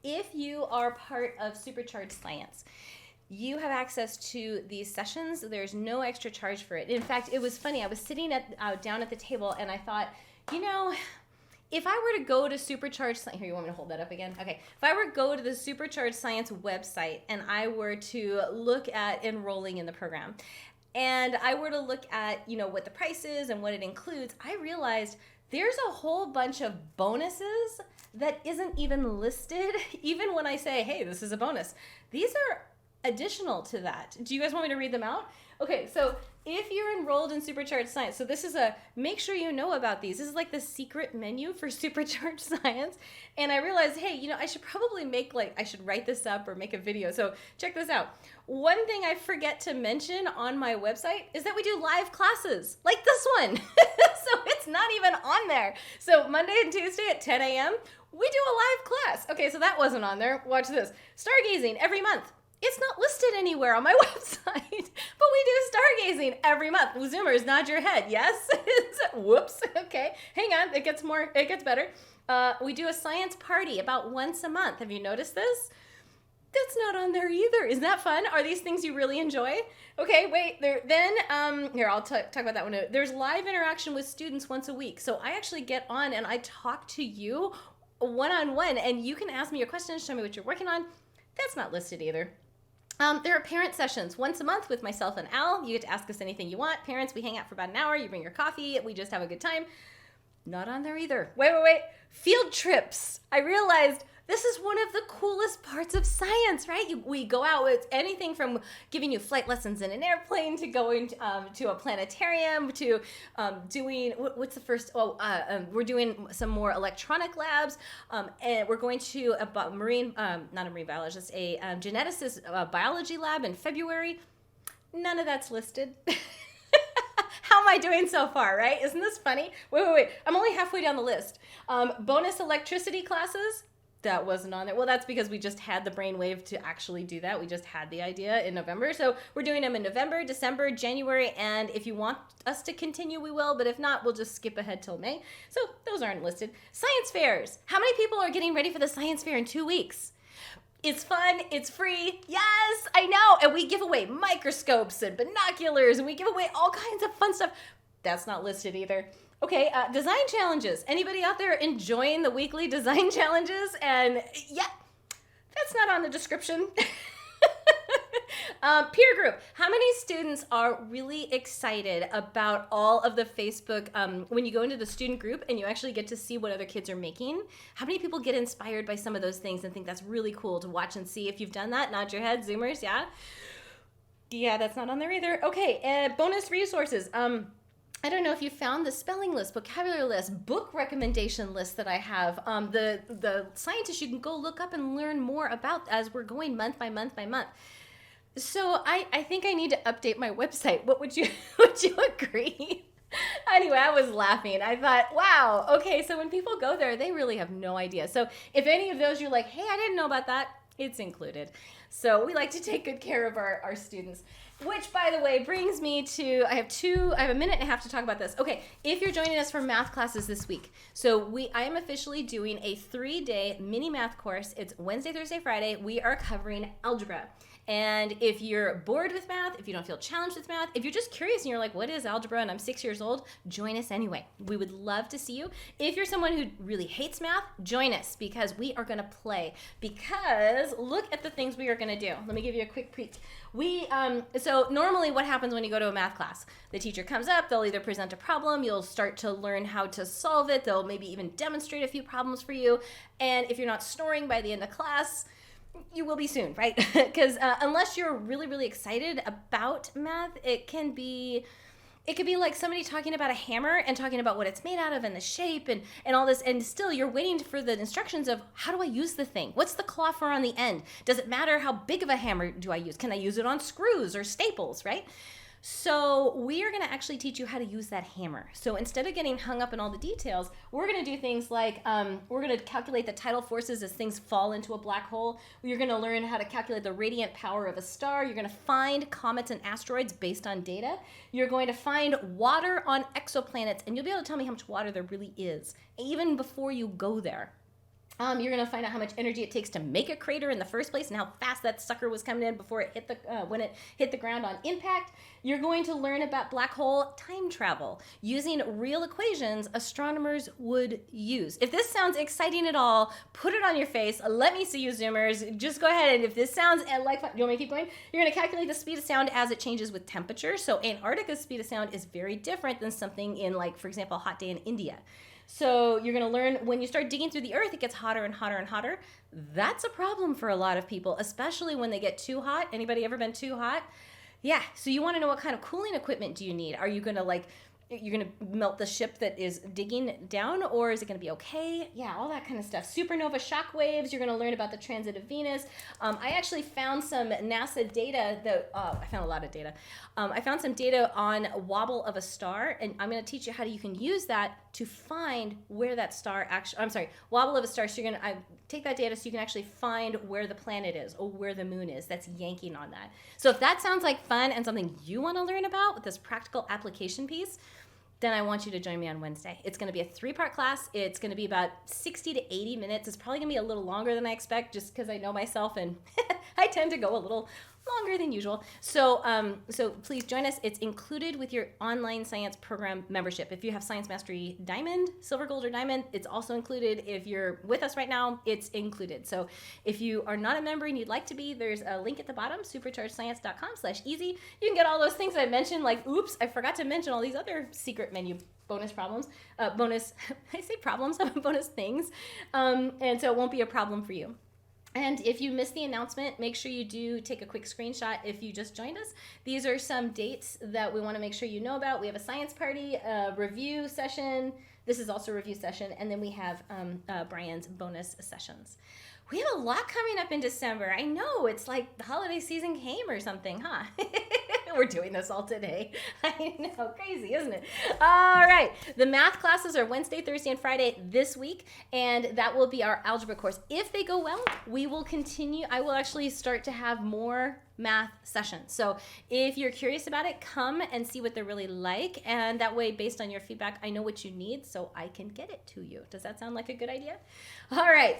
if you are part of Supercharged Science, you have access to these sessions. There's no extra charge for it. In fact, it was funny. I was sitting down at the table, and I thought, if I were to go to Supercharged Science, here, you want me to hold that up again? Okay. If I were to go to the Supercharged Science website and I were to look at enrolling in the program, and I were to look at, what the price is and what it includes, I realized there's a whole bunch of bonuses that isn't even listed, even when I say, hey, this is a bonus. These are additional to that. Do you guys want me to read them out? Okay, so if you're enrolled in Supercharged Science, so this is make sure you know about these. This is like the secret menu for Supercharged Science. And I realized, hey, I should probably I should write this up or make a video. So check this out. One thing I forget to mention on my website is that we do live classes like this one. So it's not even on there. So Monday and Tuesday at 10 a.m., we do a live class. Okay, so that wasn't on there. Watch this. Stargazing every month. It's not listed anywhere on my website, but we do stargazing every month. Zoomers, nod your head. Yes? Whoops. Okay. Hang on. It gets better. We do a science party about once a month. Have you noticed this? That's not on there either. Isn't that fun? Are these things you really enjoy? Okay, wait. Here, I'll talk about that one. There's live interaction with students once a week. So I actually get on and I talk to you one-on-one, and you can ask me your questions, show me what you're working on. That's not listed either. There are parent sessions once a month with myself and Al. You get to ask us anything you want. Parents, we hang out for about an hour. You bring your coffee. We just have a good time. Not on there either. Wait. Field trips. I realized this is one of the coolest parts of science, right? We go out with anything from giving you flight lessons in an airplane to going to a planetarium to doing, what's the first? We're doing some more electronic labs, and we're going to not a marine biologist, a geneticist biology lab in February. None of that's listed. How am I doing so far, right? Isn't this funny? Wait. I'm only halfway down the list. Bonus electricity classes. That wasn't on there. Well, that's because we just had the brainwave to actually do that. We just had the idea in November. So we're doing them in November, December, January, and if you want us to continue, we will. But if not, we'll just skip ahead till May. So those aren't listed. Science fairs. How many people are getting ready for the science fair in 2 weeks? It's fun. It's free. Yes, I know. And we give away microscopes and binoculars, and we give away all kinds of fun stuff. That's not listed either. Okay, design challenges. Anybody out there enjoying the weekly design challenges? And yeah, that's not on the description. Peer group. How many students are really excited about all of the Facebook, when you go into the student group and you actually get to see what other kids are making? How many people get inspired by some of those things and think that's really cool to watch and see? If you've done that, nod your head, Zoomers, yeah? Yeah, that's not on there either. Okay, bonus resources. I don't know if you found the spelling list, vocabulary list, book recommendation list that I have. The scientists you can go look up and learn more about as we're going month by month by month. So I think I need to update my website. What would you agree? Anyway, I was laughing. I thought, wow, okay, so when people go there, they really have no idea. So if any of those you're like, hey, I didn't know about that, it's included. So we like to take good care of our students. Which, by the way, brings me to, I have a minute and a half to talk about this. Okay, if you're joining us for math classes this week, so I am officially doing a 3-day mini math course. It's Wednesday, Thursday, Friday. We are covering algebra. And if you're bored with math, if you don't feel challenged with math, if you're just curious and you're like, what is algebra? And I'm 6 years old, join us anyway. We would love to see you. If you're someone who really hates math, join us because we are going to play. Because look at the things we are going to do. Let me give you a quick peek. So normally what happens when you go to a math class? The teacher comes up, they'll either present a problem, you'll start to learn how to solve it, they'll maybe even demonstrate a few problems for you. And if you're not snoring by the end of class, you will be soon, right? Because unless you're really, really excited about math, it could be like somebody talking about a hammer and talking about what it's made out of and the shape and all this, and still you're waiting for the instructions of how do I use the thing? What's the claw for on the end? Does it matter how big of a hammer do I use? Can I use it on screws or staples, right? So we are going to actually teach you how to use that hammer. So instead of getting hung up in all the details, we're going to do things like we're going to calculate the tidal forces as things fall into a black hole. You're going to learn how to calculate the radiant power of a star. You're going to find comets and asteroids based on data. You're going to find water on exoplanets, and you'll be able to tell me how much water there really is, even before you go there. You're going to find out how much energy it takes to make a crater in the first place and how fast that sucker was coming in before it hit when it hit the ground on impact. You're going to learn about black hole time travel using real equations astronomers would use. If this sounds exciting at all, put it on your face. Let me see you, Zoomers. Just go ahead, and if this sounds like fun, you want me to keep going? You're going to calculate the speed of sound as it changes with temperature. So Antarctica's speed of sound is very different than something in, like, for example, a hot day in India. So you're going to learn when you start digging through the earth, it gets hotter and hotter and hotter. That's a problem for a lot of people, especially when they get too hot. Anybody ever been too hot? Yeah. So you want to know what kind of cooling equipment do you need? Are you going to you're going to melt the ship that is digging down, or is it going to be okay? Yeah, all that kind of stuff. Supernova shock waves. You're going to learn about the transit of Venus. I actually found some NASA data that I found a lot of data. I found some data on wobble of a star, and I'm going to teach you how you can use that to find where that star actually. I'm sorry, wobble of a star. So you're going to take that data so you can actually find where the planet is or where the moon is. That's yanking on that. So if that sounds like fun and something you want to learn about with this practical application piece, then I want you to join me on Wednesday. It's going to be a 3-part class. It's going to be about 60 to 80 minutes. It's probably going to be a little longer than I expect just because I know myself and I tend to go a little longer than usual. So please join us. It's included with your online science program membership. If you have Science Mastery Diamond, Silver, Gold, or Diamond, it's also included. If you're with us right now, it's included. So if you are not a member and you'd like to be, there's a link at the bottom, superchargedscience.com/easy. You can get all those things I mentioned, like, oops, I forgot to mention all these other secret menu bonus problems, bonus things. And so it won't be a problem for you. And if you missed the announcement, make sure you do take a quick screenshot if you just joined us. These are some dates that we want to make sure you know about. We have a science party, a review session. This is also a review session. And then we have Brian's bonus sessions. We have a lot coming up in December. I know, it's like the holiday season came or something, huh? We're doing this all today. I know, crazy, isn't it? All right, the math classes are Wednesday, Thursday, and Friday this week, and that will be our algebra course. If they go well, we will continue. I will actually start to have more math sessions. So if you're curious about it, come and see what they're really like, and that way, based on your feedback, I know what you need so I can get it to you. Does that sound like a good idea? All right.